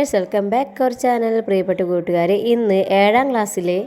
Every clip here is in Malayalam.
Friends, welcome back our channel. പ്രിയപ്പെട്ട കൂട്ടുകാരെ, ഇന്ന് 7ാം ക്ലാസ്സിലെ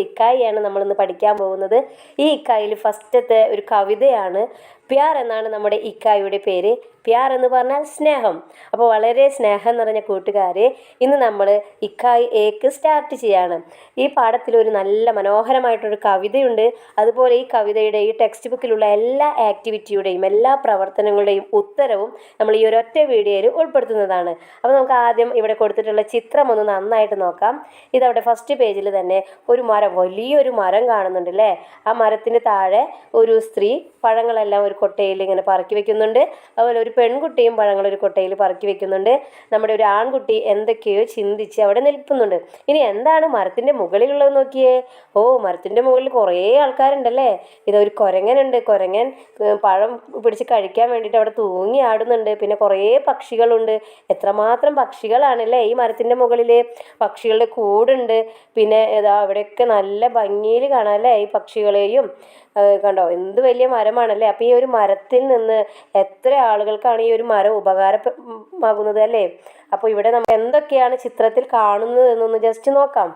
ഇക്കായിയാണ് നമ്മളിന്ന് പഠിക്കാൻ പോകുന്നത്. ഈ ഇക്കായിൽ ഫസ്റ്റത്തെ ഒരു കവിതയാണ്. പ്യാർ എന്നാണ് നമ്മുടെ ഇക്കായുടെ പേര്. പ്യാർ എന്ന് പറഞ്ഞാൽ സ്നേഹം. അപ്പോൾ വളരെ സ്നേഹം നിറഞ്ഞ കൂട്ടുകാരെ, ഇന്ന് നമ്മൾ ഇക്കായ് ഏക്ക് സ്റ്റാർട്ട് ചെയ്യാണ്. ഈ പാഠത്തിൽ ഒരു നല്ല മനോഹരമായിട്ടൊരു കവിതയുണ്ട്. അതുപോലെ ഈ കവിതയുടെ ഈ ടെക്സ്റ്റ് ബുക്കിലുള്ള എല്ലാ ആക്ടിവിറ്റിയുടെയും എല്ലാ പ്രവർത്തനങ്ങളുടെയും ഉത്തരവും നമ്മൾ ഈ ഒരൊറ്റ വീഡിയോയിൽ ഉൾപ്പെടുത്തുന്നതാണ്. അപ്പോൾ നമുക്ക് ആദ്യം ഇവിടെ കൊടുത്തിട്ടുള്ള ചിത്രം ഒന്ന് നന്നായിട്ട് നോക്കാം. ഇതവിടെ ഫസ്റ്റ് പേജിൽ തന്നെ ഒരു മരം, വലിയൊരു മരം കാണുന്നുണ്ട് അല്ലേ? ആ മരത്തിന് താഴെ ഒരു സ്ത്രീ പഴങ്ങളെല്ലാം ഒരു കൊട്ടയിൽ ഇങ്ങനെ പറക്കി വെക്കുന്നുണ്ട്. അതുപോലെ ഒരു പെൺകുട്ടിയും പഴങ്ങൾ ഒരു കൊട്ടയിൽ പറക്കി വെക്കുന്നുണ്ട്. നമ്മുടെ ഒരു ആൺകുട്ടി എന്തൊക്കെയോ ചിന്തിച്ച് അവിടെ നിൽക്കുന്നുണ്ട്. ഇനി എന്താണ് മരത്തിൻ്റെ മുകളിലുള്ളത് നോക്കിയേ. ഓ, മരത്തിൻ്റെ മുകളിൽ കുറേ ആൾക്കാരുണ്ടല്ലേ. ഇതൊരു കുരങ്ങനുണ്ട്. കുരങ്ങൻ പഴം പിടിച്ച് കഴിക്കാൻ വേണ്ടിയിട്ട് അവിടെ തൂങ്ങി ആടുന്നുണ്ട്. പിന്നെ കുറേ പക്ഷികളുണ്ട്. എത്രമാത്രം പക്ഷികളാണല്ലേ ഈ മരത്തിൻ്റെ മുകളിൽ. പക്ഷികളുടെ കൂടുണ്ട്. പിന്നെ അവിടെയൊക്കെ നല്ല ഭംഗിയിൽ കാണാം അല്ലേ ഈ പക്ഷികളെയും. കണ്ടോ, എന്ത് വലിയ മരമാണല്ലേ. അപ്പോൾ ഈ ഒരു മരത്തിൽ നിന്ന് എത്ര ആളുകൾക്കാണ് ഈ ഒരു മരം ഉപകാരമാകുന്നത് അല്ലേ. അപ്പോൾ ഇവിടെ നമ്മൾ എന്തൊക്കെയാണ് ചിത്രത്തിൽ കാണുന്നത് എന്നൊന്ന് ജസ്റ്റ് നോക്കാം.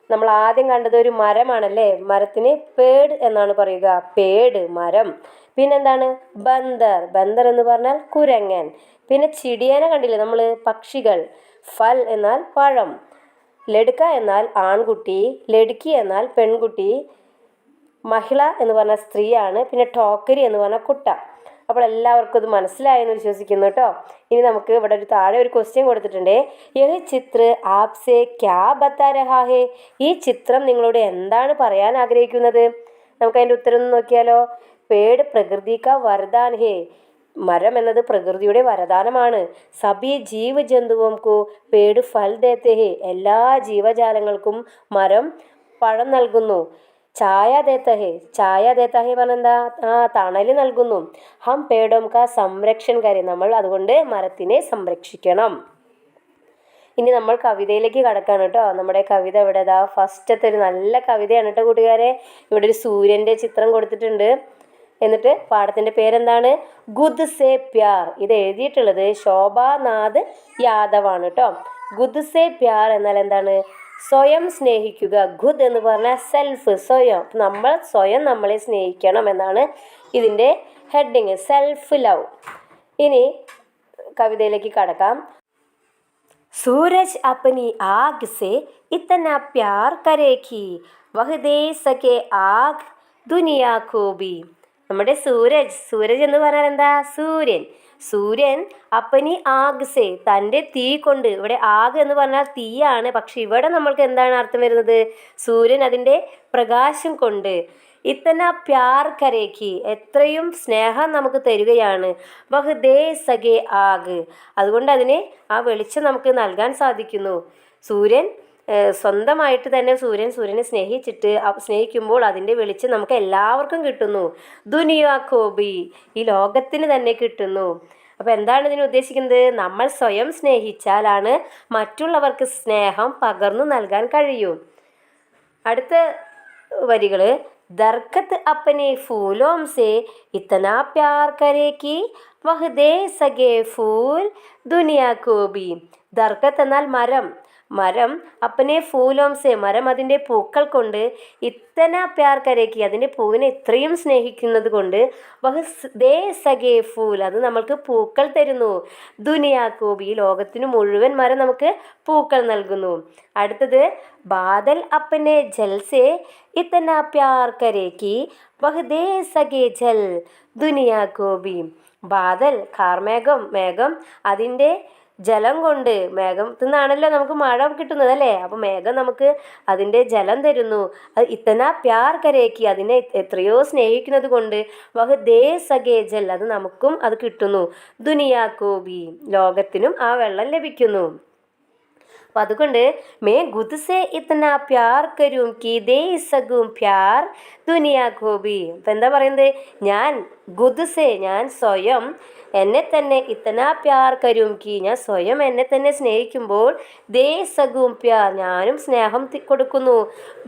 നമ്മൾ ആദ്യം കണ്ടത് ഒരു മരമാണല്ലേ. മരത്തിന് പേട് എന്നാണ് പറയുക. പേട്, മരം. പിന്നെന്താണ് ബന്ദർ. ബന്ദർ എന്ന് പറഞ്ഞാൽ കുരങ്ങൻ. പിന്നെ ചിടിയനെ കണ്ടില്ലേ നമ്മൾ, പക്ഷികൾ. ഫൽ എന്നാൽ പഴം. ലഡ്ക എന്നാൽ ആൺകുട്ടി. ലഡ്കി എന്നാൽ പെൺകുട്ടി. മഹിള എന്ന് പറഞ്ഞാൽ സ്ത്രീയാണ്. പിന്നെ ടോക്കരി എന്ന് പറഞ്ഞാൽ കുട്ട. അപ്പോൾ എല്ലാവർക്കും ഇത് മനസ്സിലായെന്ന് വിശ്വസിക്കുന്നു കേട്ടോ. ഇനി നമുക്ക് ഇവിടെ ഒരു താഴെ ഒരു ക്വസ്റ്റ്യൻ കൊടുത്തിട്ടുണ്ട്. യഹ് ചിത്ര ആപ്സെ ക്യാ ബത്താ രഹാ ഹേ. ഈ ചിത്രം നിങ്ങളോട് എന്താണ് പറയാൻ ആഗ്രഹിക്കുന്നത്? നമുക്ക് അതിൻ്റെ ഉത്തരം ഒന്ന് നോക്കിയാലോ. പേട് പ്രകൃതി കാ വരദാൻ ഹേ. മരം എന്നത് പ്രകൃതിയുടെ വരദാനമാണ്. സബി ജീവ ജന്തുവോംകോ പേട് ഫൽ ദേത്തെ ഹേ. എല്ലാ ജീവജാലങ്ങൾക്കും മരം പഴം നൽകുന്നു. ഛായ ദേത്ത ഹേ. ഛായ ദേത്ത ഹേ പറഞ്ഞെന്താ? തണല് നൽകുന്നു. ഹം പേടോം കാ സംരക്ഷൺ കരെ. നമ്മൾ അതുകൊണ്ട് മരത്തിനെ സംരക്ഷിക്കണം. ഇനി നമ്മൾ കവിതയിലേക്ക് കടക്കാണ് കേട്ടോ. നമ്മുടെ കവിത ഇവിടെ ഫസ്റ്റത്തെ ഒരു നല്ല കവിതയാണ് കേട്ടോ കൂട്ടുകാരെ. ഇവിടെ ഒരു സൂര്യൻ്റെ ചിത്രം കൊടുത്തിട്ടുണ്ട്. എന്നിട്ട് പാഠത്തിൻ്റെ പേരെന്താണ്? ഗുദ് സേ പ്യാർ. ഇത് എഴുതിയിട്ടുള്ളത് ശോഭാനാഥ് യാദവ് ആണ് കേട്ടോ. ഗുദ് സേ പ്യാർ എന്നാൽ എന്താണ്? സ്വയം സ്നേഹിക്കുക. ഖുദ് എന്ന് പറഞ്ഞാൽ സെൽഫ്, സ്വയം. നമ്മൾ സ്വയം നമ്മളെ സ്നേഹിക്കണം എന്നാണ് ഇതിൻ്റെ ഹെഡിങ്, സെൽഫ് ലവ്. ഇനി കവിതയിലേക്ക് കടക്കാം. സൂരജ് അപ്പനി ആഗ് സെ ഇത്തന പ്യാർ കരേഖി വഹ് ദേ സകെ ആഗ് ദുനിയാ കോ ഭി. നമ്മുടെ സൂരജ് എന്ന് പറഞ്ഞാൽ എന്താ? സൂര്യൻ. സൂര്യൻ അപ്പനി ആഗ് സേ, തൻ്റെ തീ കൊണ്ട്. ഇവിടെ ആഗ് എന്ന് പറഞ്ഞാൽ തീയാണ്. പക്ഷെ ഇവിടെ നമ്മൾക്ക് എന്താണ് അർത്ഥം വരുന്നത്? സൂര്യൻ അതിൻ്റെ പ്രകാശം കൊണ്ട്. ഇത്തന പ്യാർ കരേഖി, എത്രയും സ്നേഹം നമുക്ക് തരികയാണ്. വഹ് ദേ സകെ ആഗ്, അതുകൊണ്ട് അതിന് ആ വെളിച്ചം നമുക്ക് നൽകാൻ സാധിക്കുന്നു. സൂര്യൻ സ്വന്തമായിട്ട് തന്നെ സൂര്യനെ സ്നേഹിക്കുമ്പോൾ അതിൻ്റെ വെളിച്ചം നമുക്ക് എല്ലാവർക്കും കിട്ടുന്നു. ദുനിയാ കോബി, ഈ ലോകത്തിന് തന്നെ കിട്ടുന്നു. അപ്പോൾ എന്താണ് ഇതിന് ഉദ്ദേശിക്കുന്നത്? നമ്മൾ സ്വയം സ്നേഹിച്ചാലാണ് മറ്റുള്ളവർക്ക് സ്നേഹം പകർന്നു നൽകാൻ കഴിയും. അടുത്ത വരികൾ. ദർഖത്ത് അപ്പനെ ഫൂലോം സേ ഇത്തനാ പ്യാർ കരേക്കി വഹ് ദേ സകെ ഫൂൽ ദുനിയാ കോബി. ദർഖത്ത് എന്നാൽ മരം. മരം അപ്പനെ ഫൂലോം സേ, മരം അതിൻ്റെ പൂക്കൾ കൊണ്ട്. ഇത്തന പ്യാർ കരേക്കി, അതിൻ്റെ പൂവിനെ ഇത്രയും സ്നേഹിക്കുന്നത് കൊണ്ട്. വഹ് ദേ സകെ ഫൂൽ, അത് നമ്മൾക്ക് പൂക്കൾ തരുന്നു. ദുനിയാ കോബി, ലോകത്തിന് മുഴുവൻ മരം നമുക്ക് പൂക്കൾ നൽകുന്നു. അടുത്തത്. ബാദൽ അപ്പനെ ജൽ സേ ഇത്തന പ്യാർ കരേക്കി വഹ് ദേ സകെ ജൽ ദുനിയാ കോബി. ബാദൽ കാർമേഘം, മേഘം അതിൻ്റെ ജലം കൊണ്ട്. മേഘത്തിൽ നിന്നാണല്ലോ നമുക്ക് മഴ കിട്ടുന്നത് അല്ലേ. അപ്പോൾ മേഘം നമുക്ക് അതിൻ്റെ ജലം തരുന്നു. അത് ഇത്തന പ്യാർ കരേക്കി, അതിനെ എത്രയോ സ്നേഹിക്കുന്നത് കൊണ്ട്. വഹ് ദേ സകെ ജൽ, അത് നമുക്കും അത് കിട്ടുന്നു. ദുനിയാ കോബി, ലോകത്തിനും ആ വെള്ളം ലഭിക്കുന്നു. അപ്പം അതുകൊണ്ട് മേ ഗുദ്സെ ഇത്തന പ്യാർ കരും കി ദേ സകും പ്യാർ ദുനിയാ കോബി. അപ്പം എന്താ പറയുന്നത്? ഞാൻ ഗുദ്സെ, ഞാൻ സ്വയം എന്നെ തന്നെ ഇത്തന പ്യാർ കരും കി, ഞാൻ സ്വയം എന്നെ തന്നെ സ്നേഹിക്കുമ്പോൾ ദേ സകും പ്യാർ, ഞാനും സ്നേഹം കൊടുക്കുന്നു.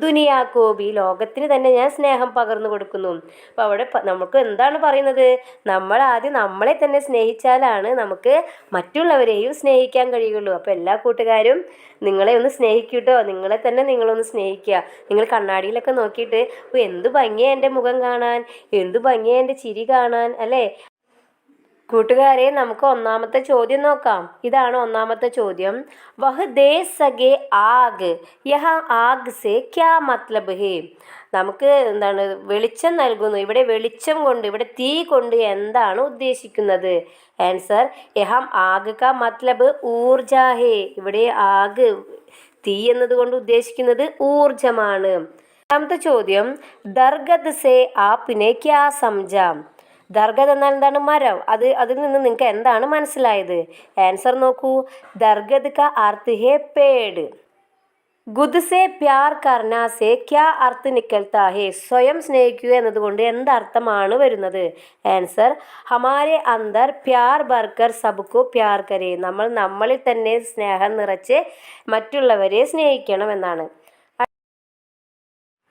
ദുനിയാ കോബി, ലോകത്തിന് തന്നെ ഞാൻ സ്നേഹം പകർന്നു കൊടുക്കുന്നു. അപ്പം അവിടെ നമുക്ക് എന്താണ് പറയുന്നത്? നമ്മൾ ആദ്യം നമ്മളെ തന്നെ സ്നേഹിച്ചാലാണ് നമുക്ക് മറ്റുള്ളവരെയും സ്നേഹിക്കാൻ കഴിയുള്ളൂ. അപ്പോൾ എല്ലാ കൂട്ടുകാരും നിങ്ങളെ ഒന്ന് സ്നേഹിക്കൂട്ടോ. നിങ്ങളെ തന്നെ നിങ്ങളൊന്ന് സ്നേഹിക്കുക. നിങ്ങൾ കണ്ണാടിയിലൊക്കെ നോക്കിയിട്ട് എന്ത് ഭംഗിയാണ് എൻ്റെ മുഖം കാണാൻ, എന്ത് ഭംഗിയാണ് എൻ്റെ ചിരി കാണാൻ, അല്ലേ? കൂട്ടുകാരെ, നമുക്ക് ഒന്നാമത്തെ ചോദ്യം നോക്കാം. ഇതാണ് ഒന്നാമത്തെ ചോദ്യം. വഹ് ദേ സകെ ആഗ്, യഹ ആഗ് സെ ക്യാ മത്ലബ് ഹേ. നമുക്ക് എന്താണ് വെളിച്ചം നൽകുന്നു, ഇവിടെ വെളിച്ചം കൊണ്ട്, ഇവിടെ തീ കൊണ്ട് എന്താണ് ഉദ്ദേശിക്കുന്നത്? ആൻസർ യഹം ആഗ് കാ മത്ലബ് ഊർജ ഹേ. ഇവിടെ ആഗ്, തീ എന്നതുകൊണ്ട് ഉദ്ദേശിക്കുന്നത് ഊർജമാണ്. രണ്ടാമത്തെ ചോദ്യം, ദർഗത് സെ ആപ്നെ ക്യാ സംജാം. ദർഗത് എന്നാൽ എന്താണ്? മരം. അതിൽ നിന്ന് നിങ്ങൾക്ക് എന്താണ് മനസ്സിലായത്? ആൻസർ നോക്കൂ. ദർഗത് കാ അർത്ഥ് ഹേ പേട്. ഗുദ് സെ പ്യാർ കർന സെ ക്യാ അർത്ഥ് നിക്കൽത്താ ഹേ. സ്വയം സ്നേഹിക്കുക എന്നതുകൊണ്ട് എന്തർത്ഥമാണ് വരുന്നത്? ആൻസർ ഹമാരെ അന്തർ പ്യാർ ഭർക്കർ സബ്കോ പ്യാർ കരേ. നമ്മൾ നമ്മളിൽ തന്നെ സ്നേഹം നിറച്ച് മറ്റുള്ളവരെ സ്നേഹിക്കണം എന്നാണ്.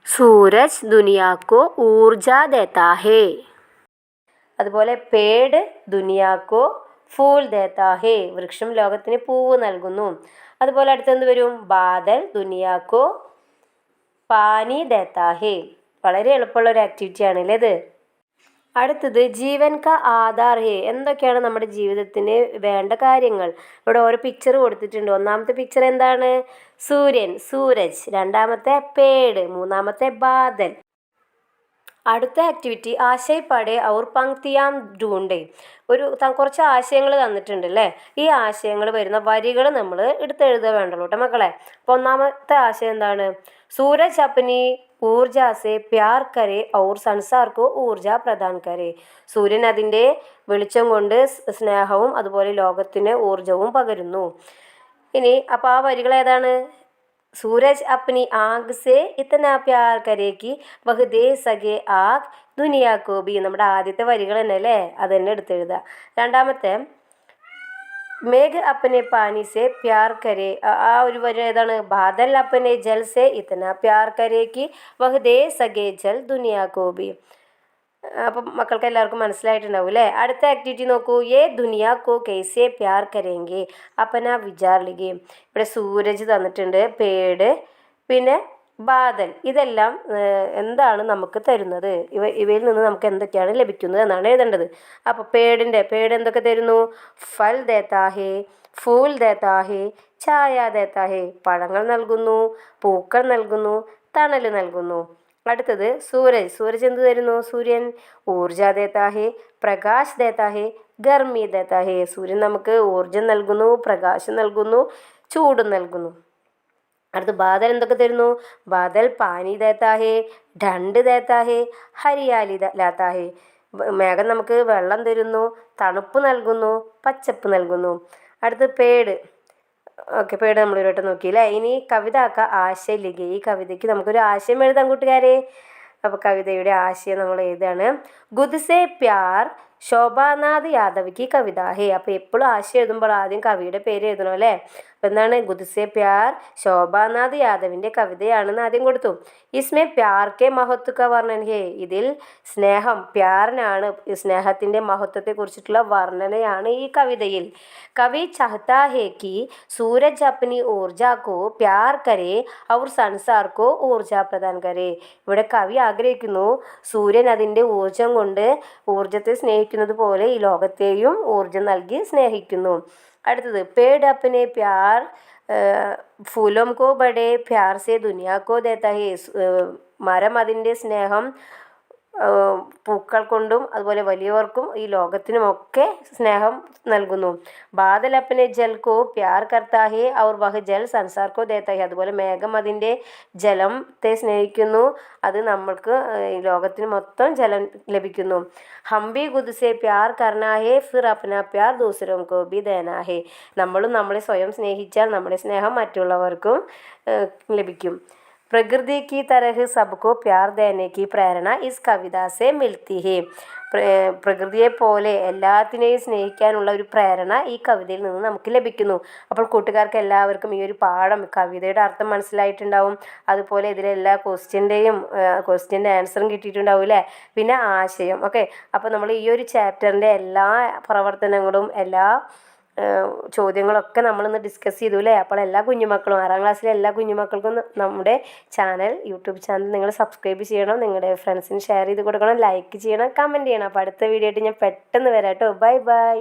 സൂരജ് ദുനിയാക്കോ ഊർജ ദേത്താ ഹേ. അതുപോലെ പേട് ദുനിയാക്കോ ഫൂൽ ദേത്താ ഹേ. വൃക്ഷം ലോകത്തിന് പൂവ് നൽകുന്നു. അതുപോലെ അടുത്തെന്ത് വരും? ബാദൽ ദുനിയാക്കോ പാനി ദേത്താ ഹേ. വളരെ എളുപ്പമുള്ള ഒരു ആക്ടിവിറ്റി ആണല്ലേ ഇത്. അടുത്തത് ജീവൻ കാ ആധാർ ഹേ. എന്തൊക്കെയാണ് നമ്മുടെ ജീവിതത്തിന് വേണ്ട കാര്യങ്ങൾ? ഇവിടെ ഓരോ പിക്ചർ കൊടുത്തിട്ടുണ്ട്. ഒന്നാമത്തെ പിക്ചർ എന്താണ്? സൂര്യൻ, സൂരജ്. രണ്ടാമത്തെ പേട്. മൂന്നാമത്തെ ബാദൽ. അടുത്ത ആക്ടിവിറ്റി ആശയ പടേ ഔർ പങ്ക്തിയാം ഢൂണ്ടേ. കുറച്ച് ആശയങ്ങൾ തന്നിട്ടുണ്ട് അല്ലേ? ഈ ആശയങ്ങൾ വരുന്ന വരികൾ നമ്മൾ എടുത്തെഴുതുക വേണ്ടുള്ളൂ കേട്ടോ മക്കളെ. അപ്പോൾ ഒന്നാമത്തെ ആശയം എന്താണ്? സൂരജ് അപ്പനി ഊർജ സെ പ്യാർ കരേ ഔർ സംസാർക്കോ ഊർജ പ്രദാൻ കരേ. സൂര്യൻ അതിൻ്റെ വെളിച്ചം കൊണ്ട് സ്നേഹവും അതുപോലെ ലോകത്തിന് ഊർജവും പകരുന്നു. ഇനി അപ്പോൾ ആ വരികൾ ഏതാണ്? सूरज अपनी आग से इतना प्यार करे कि वह दे सके आग दुनिया को भी. നമ്മുടെ ആദ്യത്തെ വരികൾ തന്നെ അല്ലേ? അത് തന്നെ എടുത്തെഴുതുക. രണ്ടാമത്തെ മേഘ് അപ്പനെ പാനി സെ പ്യാർ കരേ. ആ ഒരു വരി ഏതാണ്? ബാദൽ അപ്പനെ ജൽ സെ ഇത്തന പ്യാർ കരേ കി വഹ് ദേ സകേ ജൽ ദുനിയാ കോ ഭി. അപ്പം മക്കൾക്ക് എല്ലാവർക്കും മനസ്സിലായിട്ടുണ്ടാവും അല്ലേ? അടുത്ത ആക്ടിവിറ്റി നോക്കൂ. യേ ദുനിയാ കോ കൈസെ പ്യാർ കരേങ്കെ അപ്പന വിചാർ ലിഗേ. ഇവിടെ സൂരജ് തന്നിട്ടുണ്ട്, പേട്, പിന്നെ ബാദൽ. ഇതെല്ലാം എന്താണ് നമുക്ക് തരുന്നത്? ഇവയിൽ നിന്ന് നമുക്ക് എന്തൊക്കെയാണ് ലഭിക്കുന്നത് എന്നാണ് എഴുതേണ്ടത്. അപ്പോൾ പേട് എന്തൊക്കെ തരുന്നു? ഫൽ ദേത്താ ഹേ, ഫൂൽ ദേത്താ ഹേ, ഛായ ദേത്താ ഹേ. പഴങ്ങൾ നൽകുന്നു, പൂക്കൾ നൽകുന്നു, തണൽ നൽകുന്നു. അടുത്തത് സൂരജ് എന്ത് തരുന്നു? സൂര്യൻ ഊർജ ദേത്താ ഹേ, പ്രകാശ് ദേത്താ ഹേ, ഗർമി ദേത്താ ഹേ. സൂര്യൻ നമുക്ക് ഊർജം നൽകുന്നു, പ്രകാശം നൽകുന്നു, ചൂടും നൽകുന്നു. അടുത്ത് ബാദൽ എന്തൊക്കെ തരുന്നു? ബാദൽ പാനി ദേത്താ ഹേ, ഠണ്ട് ദേത്താ ഹേ, ഹരിയാലി ലാത്താ ഹേ. മേഘം നമുക്ക് വെള്ളം തരുന്നു, തണുപ്പ് നൽകുന്നു, പച്ചപ്പ് നൽകുന്നു. അടുത്ത് പേട്. ഓക്കെ, പേട് നമ്മൾ ഒരു വട്ടം നോക്കിയില്ലേ? ഇനി കവിതാക്ക ആശയ ലിഖ. ഈ കവിതയ്ക്ക് നമുക്കൊരു ആശയം എഴുതാം കൂട്ടുകാരെ. അപ്പോൾ കവിതയുടെ ആശയം നമ്മൾ എഴുതാണ്. ഗുദ് സെ പ്യാർ ശോഭാനാഥ് യാദവ് കി കവിത ഹേ. അപ്പോൾ എപ്പോഴും ആശയം എഴുതുമ്പോൾ ആദ്യം കവിയുടെ പേര് എഴുതണം അല്ലേ? അപ്പോൾ എന്താണ്? ഗുദ് സെ പ്യാർ ശോഭാനാഥ് യാദവിൻ്റെ കവിതയാണെന്ന് ആദ്യം കൊടുത്തു. ഇസ്മേ പ്യാർ കെ മഹത്വ ക വർണ്ണന ഹേ. ഇതിൽ സ്നേഹം, പ്യാറിനാണ്, സ്നേഹത്തിൻ്റെ മഹത്വത്തെ കുറിച്ചിട്ടുള്ള വർണ്ണനയാണ് ഈ കവിതയിൽ. കവി ചാഹ്താ ഹേ കി സൂരജ് അപ്നി ഊർജ കോ പ്യാർ കരേ ഔർ സംസാർ കോ ഊർജ പ്രദാൻ കരേ. ഇവിടെ കവി ആഗ്രഹിക്കുന്നു സൂര്യൻ അതിൻ്റെ ഊർജം കൊണ്ട് ഊർജത്തെ സ്നേഹിക്കുന്നത് പോലെ ഈ ലോകത്തെയും ഊർജം നൽകി സ്നേഹിക്കുന്നു. അടുത്തത് പേട് അപ്പനെ പ്യാർ ഫൂലോം കോ ബഡേ പ്യാർ സെ ദുനിയാ കോ ദേത്താ ഹേ. മരം അതിൻ്റെ സ്നേഹം പൂക്കൾ കൊണ്ടും അതുപോലെ വലിയവർക്കും ഈ ലോകത്തിനുമൊക്കെ സ്നേഹം നൽകുന്നു. ബാദൽ അപ്പനെ ജൽ കോ പ്യാർ കർത്താ ഹേ ഔർ വഹ് ജൽ സംസാർ കോ ദേത്താ ഹേ. അതുപോലെ മേഘം അതിൻ്റെ ജലത്തെ സ്നേഹിക്കുന്നു, അത് നമ്മൾക്ക് ഈ ലോകത്തിന് മൊത്തം ജലം ലഭിക്കുന്നു. ഹം ഭി ഖുദ് സേ പ്യാർ കർനാ ഹേ ഫിർ അപ്നാ പ്യാർ ദൂസരോं को भी देना है. നമ്മളും നമ്മളെ സ്വയം സ്നേഹിച്ചാൽ നമ്മുടെ സ്നേഹം മറ്റുള്ളവർക്കും ലഭിക്കും. प्रकृति की तरह सबको प्यार देने की प्रेरणा इस कविता से मिलती है. പ്രകൃതിയെ പോലെ എല്ലാത്തിനെയും സ്നേഹിക്കാനുള്ള ഒരു പ്രേരണ ഈ കവിതയിൽ നിന്ന് നമുക്ക് ലഭിക്കുന്നു. അപ്പോൾ കൂട്ടുകാർക്ക് എല്ലാവർക്കും ഈ ഒരു പാഠം, കവിതയുടെ അർത്ഥം മനസ്സിലായിട്ടുണ്ടാവും. അതുപോലെ ഇതിലെല്ലാ ക്വസ്റ്റ്യൻ്റെ ആൻസറും കിട്ടിയിട്ടുണ്ടാവും അല്ലേ. പിന്നെ ആശയം. ഓക്കെ, അപ്പോൾ നമ്മൾ ഈ ഒരു ചാപ്റ്ററിൻ്റെ എല്ലാ പ്രവർത്തനങ്ങളും എല്ലാ ചോദ്യങ്ങളൊക്കെ നമ്മളിന്ന് ഡിസ്കസ് ചെയ്തു അല്ലേ. അപ്പോൾ എല്ലാ കുഞ്ഞുമക്കളും 6ാം ക്ലാസ്സിലെ എല്ലാ കുഞ്ഞുമക്കൾക്കും നമ്മുടെ യൂട്യൂബ് ചാനൽ നിങ്ങൾ സബ്സ്ക്രൈബ് ചെയ്യണം, നിങ്ങളുടെ ഫ്രണ്ട്സിന് ഷെയർ ചെയ്ത് കൊടുക്കണം, ലൈക്ക് ചെയ്യണം, കമൻറ്റ് ചെയ്യണം. അപ്പോൾ അടുത്ത വീഡിയോ ആയിട്ട് ഞാൻ പെട്ടെന്ന് വരാം കേട്ടോ. Bye bye.